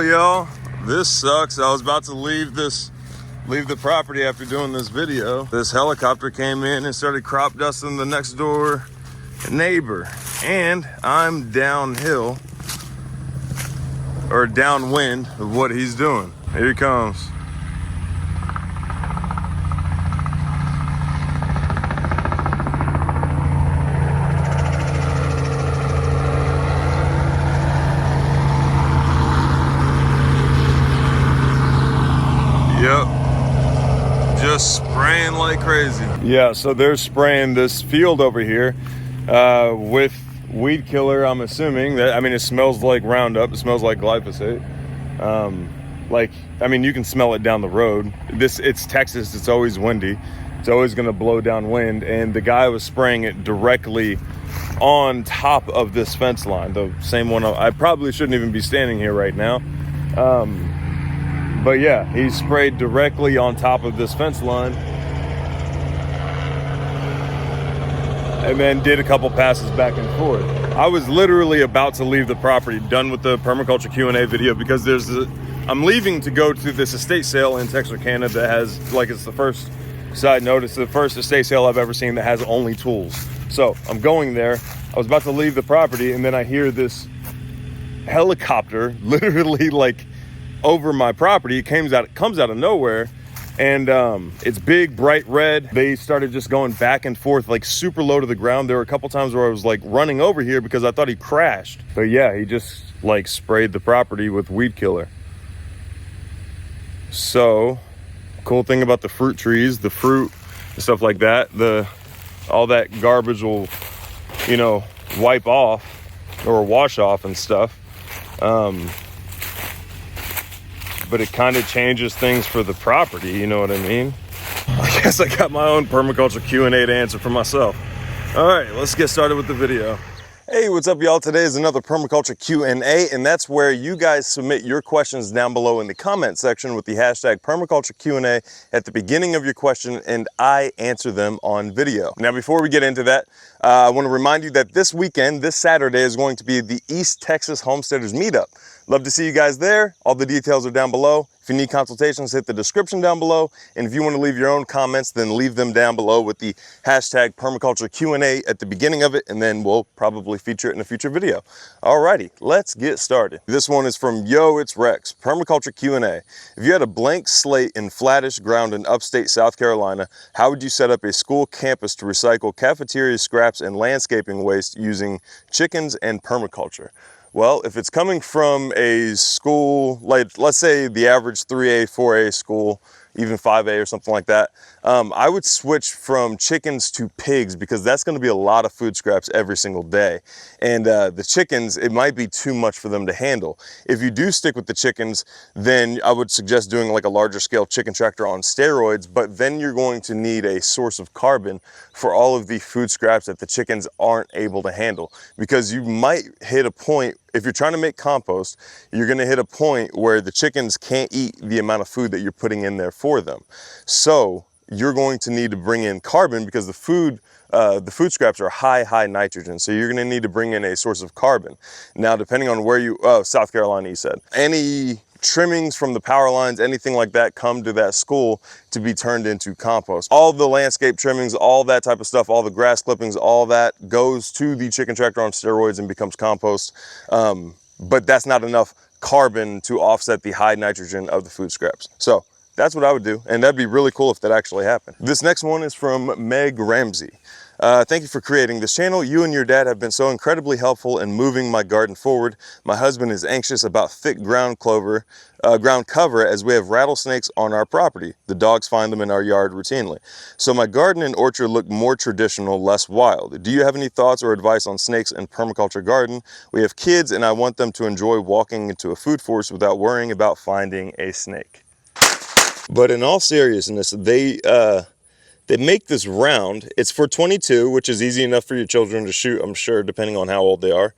Hey y'all, this sucks. I was about to leave the property after doing this video. This helicopter came in and started crop dusting the next door neighbor, and I'm downhill or downwind of what he's doing. Here he comes. Yep, just spraying like crazy. Yeah, so they're spraying this field over here with weed killer, I'm assuming. That, I mean, it smells like Roundup, it smells like glyphosate. You can smell it down the road. It's Texas, it's always windy. It's always gonna blow downwind, and the guy was spraying it directly on top of this fence line, the same one. I probably shouldn't even be standing here right now. But yeah, he sprayed directly on top of this fence line and then did a couple passes back and forth. I was literally about to leave the property, done with the permaculture Q&A video, because I'm leaving to go to this estate sale in Texarkana that has, like, it's the first side note, it's the first estate sale I've ever seen that has only tools. So I'm going there. I was about to leave the property, and then I hear this helicopter literally like over my property. It comes out of nowhere, and it's big, bright red. They started just going back and forth, like super low to the ground. There were a couple times where I was like running over here because I thought he crashed. But yeah, he just like sprayed the property with weed killer. So cool thing about the fruit trees, the fruit and stuff like that, all that garbage will, wipe off or wash off and stuff. But it kind of changes things for the property, you know what I mean? I guess I got my own permaculture Q&A to answer for myself. All right, let's get started with the video. Hey, what's up, y'all? Today is another permaculture Q&A, and that's where you guys submit your questions down below in the comment section with the hashtag permaculture Q&A at the beginning of your question, and I answer them on video. Now, before we get into that, I want to remind you that this weekend, this Saturday, is going to be the East Texas Homesteaders Meetup. Love to see you guys there. All the details are down below. If you need consultations, hit the description down below. And if you want to leave your own comments, then leave them down below with the hashtag permaculture Q&A at the beginning of it, and then we'll probably feature it in a future video. Alrighty, let's get started. This one is from It's Rex, permaculture Q&A. If you had a blank slate in flattish ground in upstate South Carolina, how would you set up a school campus to recycle cafeteria scraps and landscaping waste using chickens and permaculture? Well, if it's coming from a school, like let's say the average 3A, 4A school, even 5A or something like that, I would switch from chickens to pigs, because that's going to be a lot of food scraps every single day. And the chickens, it might be too much for them to handle. If you do stick with the chickens, then I would suggest doing like a larger scale chicken tractor on steroids, but then you're going to need a source of carbon for all of the food scraps that the chickens aren't able to handle, because you might hit a point. If you're trying to make compost, you're going to hit a point where the chickens can't eat the amount of food that you're putting in there for them. So you're going to need to bring in carbon, because the food scraps are high nitrogen. So you're going to need to bring in a source of carbon. Now, depending on where South Carolina, you said, any trimmings from the power lines, anything like that, come to that school to be turned into compost. All the landscape trimmings, all that type of stuff, all the grass clippings, all that goes to the chicken tractor on steroids and becomes compost. But that's not enough carbon to offset the high nitrogen of the food scraps. So that's what I would do, and that'd be really cool if that actually happened. This next one is from Meg Ramsey. Thank you for creating this channel. You and your dad have been so incredibly helpful in moving my garden forward. My husband is anxious about thick ground cover, as we have rattlesnakes on our property. The dogs find them in our yard routinely. So my garden and orchard look more traditional, less wild. Do you have any thoughts or advice on snakes and permaculture garden? We have kids, and I want them to enjoy walking into a food forest without worrying about finding a snake. But in all seriousness, they make this round. It's for 22, which is easy enough for your children to shoot, I'm sure, depending on how old they are.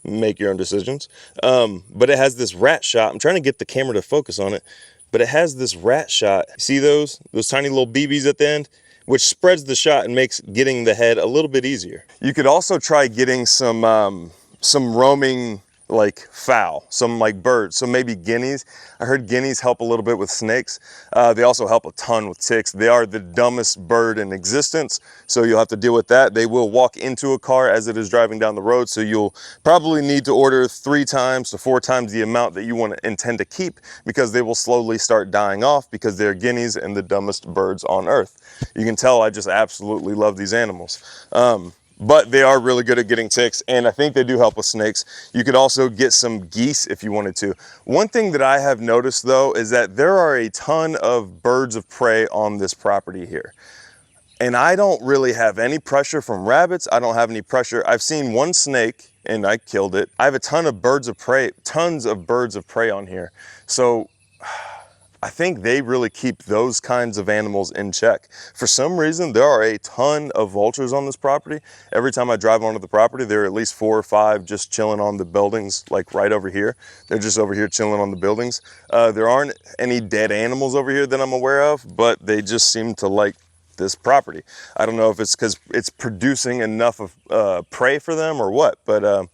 Make your own decisions. But it has this rat shot. I'm trying to get the camera to focus on it, but it has this rat shot. See those tiny little BBs at the end, which spreads the shot and makes getting the head a little bit easier. You could also try getting some roaming like fowl, some like birds. So maybe guineas. I heard guineas help a little bit with snakes. They also help a ton with ticks. They are the dumbest bird in existence, so you'll have to deal with that. They will walk into a car as it is driving down the road, so you'll probably need to order 3 times to 4 times the amount that you want to intend to keep, because they will slowly start dying off because they're guineas and the dumbest birds on earth. You can tell I just absolutely love these animals. But they are really good at getting ticks, and I think they do help with snakes. You could also get some geese if you wanted to. One thing that I have noticed though is that there are a ton of birds of prey on this property here. And I don't really have any pressure from rabbits. I don't have any pressure. I've seen one snake and I killed it. I have a ton of birds of prey, tons of birds of prey on here. So I think they really keep those kinds of animals in check. For some reason, there are a ton of vultures on this property. Every time I drive onto the property, there are at least 4 or 5 just chilling on the buildings, like right over here. They're just over here chilling on the buildings. There aren't any dead animals over here that I'm aware of, but they just seem to like this property. I don't know if it's because it's producing enough of prey for them or what, but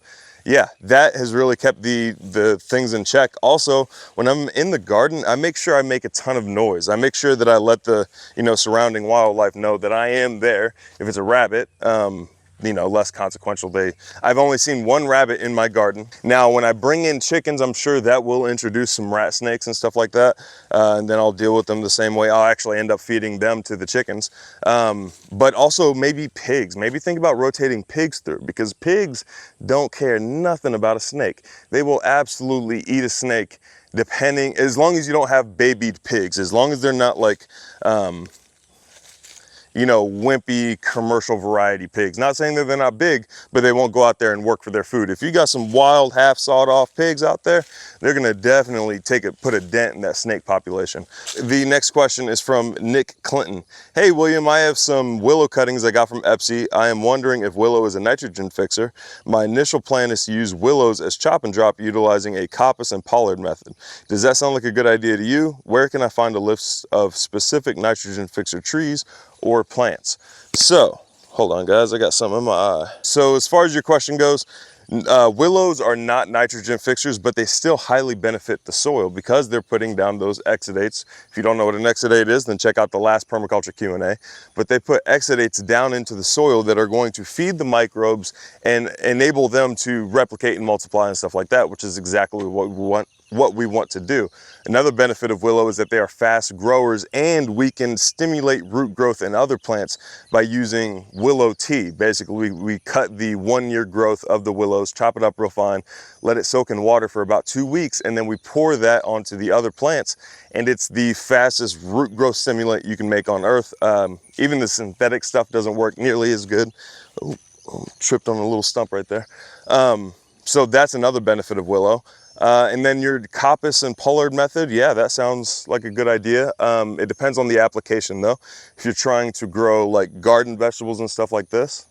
yeah, that has really kept the things in check. Also, when I'm in the garden, I make sure I make a ton of noise. I make sure that I let the surrounding wildlife know that I am there. If it's a rabbit, less consequential. I've only seen 1 rabbit in my garden. Now, when I bring in chickens, I'm sure that will introduce some rat snakes and stuff like that. And then I'll deal with them the same way. I'll actually end up feeding them to the chickens. But also maybe pigs. Maybe think about rotating pigs through, because pigs don't care nothing about a snake. They will absolutely eat a snake, as long as you don't have babied pigs, as long as they're not like, wimpy commercial variety pigs. Not saying that they're not big, but they won't go out there and work for their food. If you got some wild, half sawed off pigs out there, they're gonna definitely put a dent in that snake population. The next question is from Nick Clinton. Hey William, I have some willow cuttings I got from Epsy. I am wondering if willow is a nitrogen fixer. My initial plan is to use willows as chop and drop utilizing a coppice and pollard method. Does that sound like a good idea to you? Where can I find a list of specific nitrogen fixer trees or plants? So, hold on guys, I got something in my eye. So as far as your question goes, willows are not nitrogen fixers, but they still highly benefit the soil because they're putting down those exudates. If you don't know what an exudate is, then check out the last permaculture Q&A. But they put exudates down into the soil that are going to feed the microbes and enable them to replicate and multiply and stuff like that, which is exactly what we want to do. Another benefit of willow is that they are fast growers, and we can stimulate root growth in other plants by using willow tea. Basically, we cut the 1-year growth of the willows, chop it up real fine, let it soak in water for about 2 weeks, and then we pour that onto the other plants. And it's the fastest root growth stimulant you can make on earth. Even the synthetic stuff doesn't work nearly as good. Oh, tripped on a little stump right there. So that's another benefit of willow. And then your coppice and pollard method, yeah, that sounds like a good idea. It depends on the application though. If you're trying to grow like garden vegetables and stuff like this,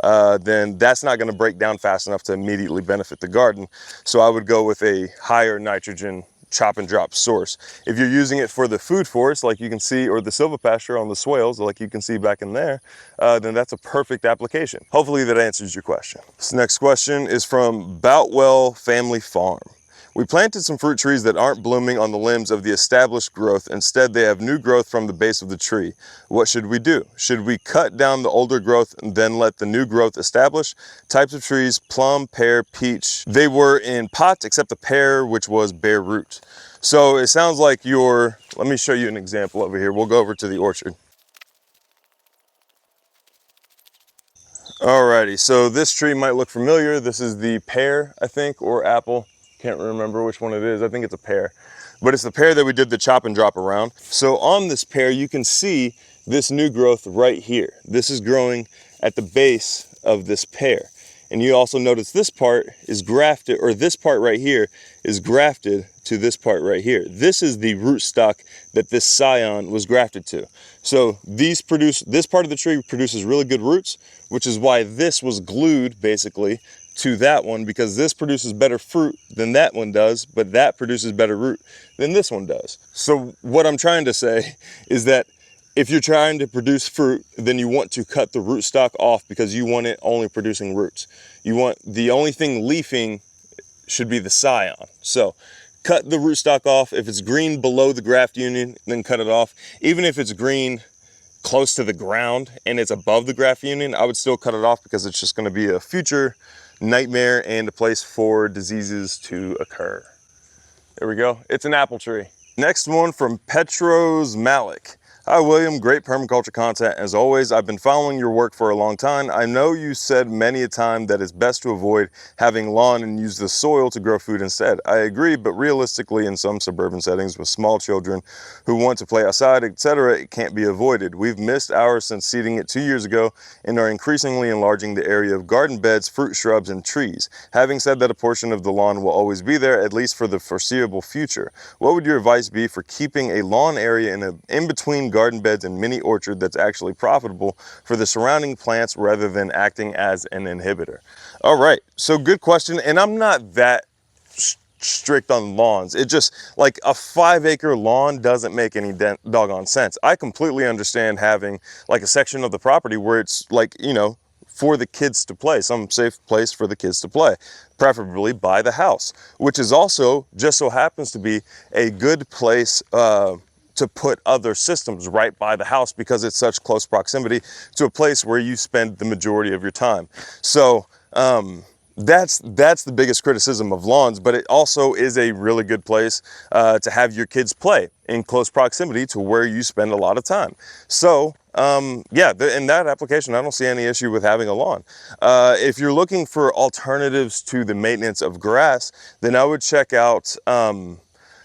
then that's not going to break down fast enough to immediately benefit the garden. So I would go with a higher nitrogen chop and drop source. If you're using it for the food forest, like you can see, or the silvopasture on the swales, like you can see back in there, then that's a perfect application. Hopefully that answers your question. This next question is from Boutwell Family Farm. We planted some fruit trees that aren't blooming on the limbs of the established growth. Instead, they have new growth from the base of the tree. What should we do? Should we cut down the older growth and then let the new growth establish? Types of trees: plum, pear, peach. They were in pots except the pear, which was bare root. So it sounds like let me show you an example over here. We'll go over to the orchard. Alrighty, so this tree might look familiar. This is the pear, I think, or apple. Can't remember which one it is. I think it's a pear. But it's the pear that we did the chop and drop around. So on this pear, you can see this new growth right here. This is growing at the base of this pear. And you also notice this part is grafted, or this part right here is grafted to this part right here. This is the root stock that this scion was grafted to. So this part of the tree produces really good roots, which is why this was glued basically to that one, because this produces better fruit than that one does, but that produces better root than this one does. So what I'm trying to say is that if you're trying to produce fruit, then you want to cut the rootstock off because you want it only producing roots. You want the only thing leafing should be the scion. So cut the rootstock off. If it's green below the graft union, then cut it off. Even if it's green close to the ground and it's above the graft union, I would still cut it off, because it's just going to be a future nightmare and a place for diseases to occur. There we go. It's an apple tree. Next one from Petros Malik. Hi William, great permaculture content as always. I've been following your work for a long time. I know you said many a time that it's best to avoid having lawn and use the soil to grow food instead. I agree, but realistically in some suburban settings with small children who want to play outside, etc., it can't be avoided. We've missed ours since seeding it 2 years ago and are increasingly enlarging the area of garden beds, fruit shrubs, and trees. Having said that, a portion of the lawn will always be there, at least for the foreseeable future. What would your advice be for keeping a lawn area in between garden beds and mini orchard that's actually profitable for the surrounding plants rather than acting as an inhibitor? All right, so good question. And I'm not that strict on lawns. It just, like, a 5-acre lawn doesn't make any doggone sense. I completely understand having like a section of the property where it's like, you know, for the kids to play, some safe place for the kids to play, preferably by the house, which is also just so happens to be a good place to put other systems right by the house, because it's such close proximity to a place where you spend the majority of your time. So that's the biggest criticism of lawns, but it also is a really good place to have your kids play in close proximity to where you spend a lot of time. So yeah, in that application, I don't see any issue with having a lawn. If you're looking for alternatives to the maintenance of grass, then I would check out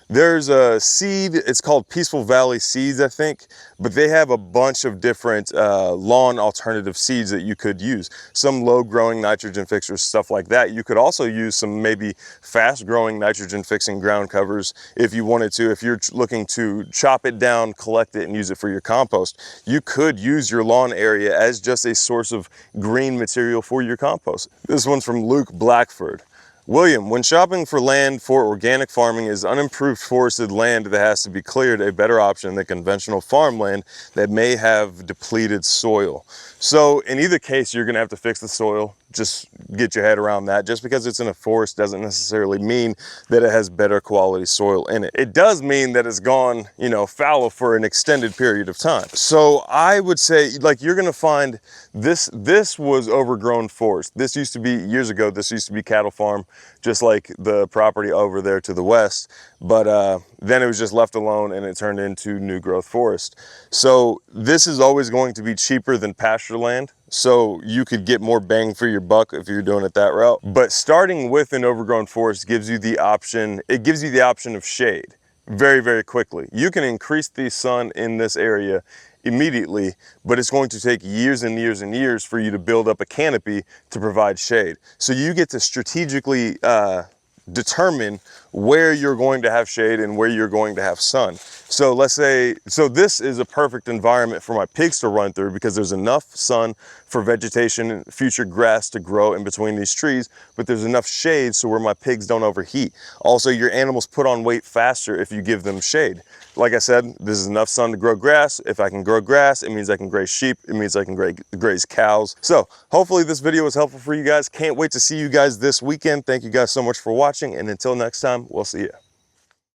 there's a seed, it's called Peaceful Valley Seeds, I think, but they have a bunch of different lawn alternative seeds that you could use. Some low growing nitrogen fixers, stuff like that. You could also use some maybe fast growing nitrogen fixing ground covers if you wanted to. If you're looking to chop it down, collect it, and use it for your compost, you could use your lawn area as just a source of green material for your compost. This one's from Luke Blackford. William, when shopping for land for organic farming, is unimproved forested land that has to be cleared a better option than conventional farmland that may have depleted soil? So in either case, you're gonna have to fix the soil. Just get your head around that. Just because it's in a forest doesn't necessarily mean that it has better quality soil in it. It does mean that it's gone, you know, fallow for an extended period of time. So I would say, like, you're gonna find this was overgrown forest. This used to be, years ago, this used to be cattle farm, just like the property over there to the west. But then it was just left alone and it turned into new growth forest. So this is always going to be cheaper than pasture land. So you could get more bang for your buck if you're doing it that route. But starting with an overgrown forest gives you the option, it gives you the option of shade very, very quickly. You can increase the sun in this area immediately, but it's going to take years and years and years for you to build up a canopy to provide shade. So you get to strategically determine where you're going to have shade and where you're going to have sun. So let's say, so this is a perfect environment for my pigs to run through, because there's enough sun for vegetation and future grass to grow in between these trees, but there's enough shade so where my pigs don't overheat. Also, your animals put on weight faster if you give them shade. Like I said, this is enough sun to grow grass. If I can grow grass, it means I can graze sheep. It means I can graze cows. So hopefully this video was helpful for you guys. Can't wait to see you guys this weekend. Thank you guys so much for watching. And until next time, we'll see you.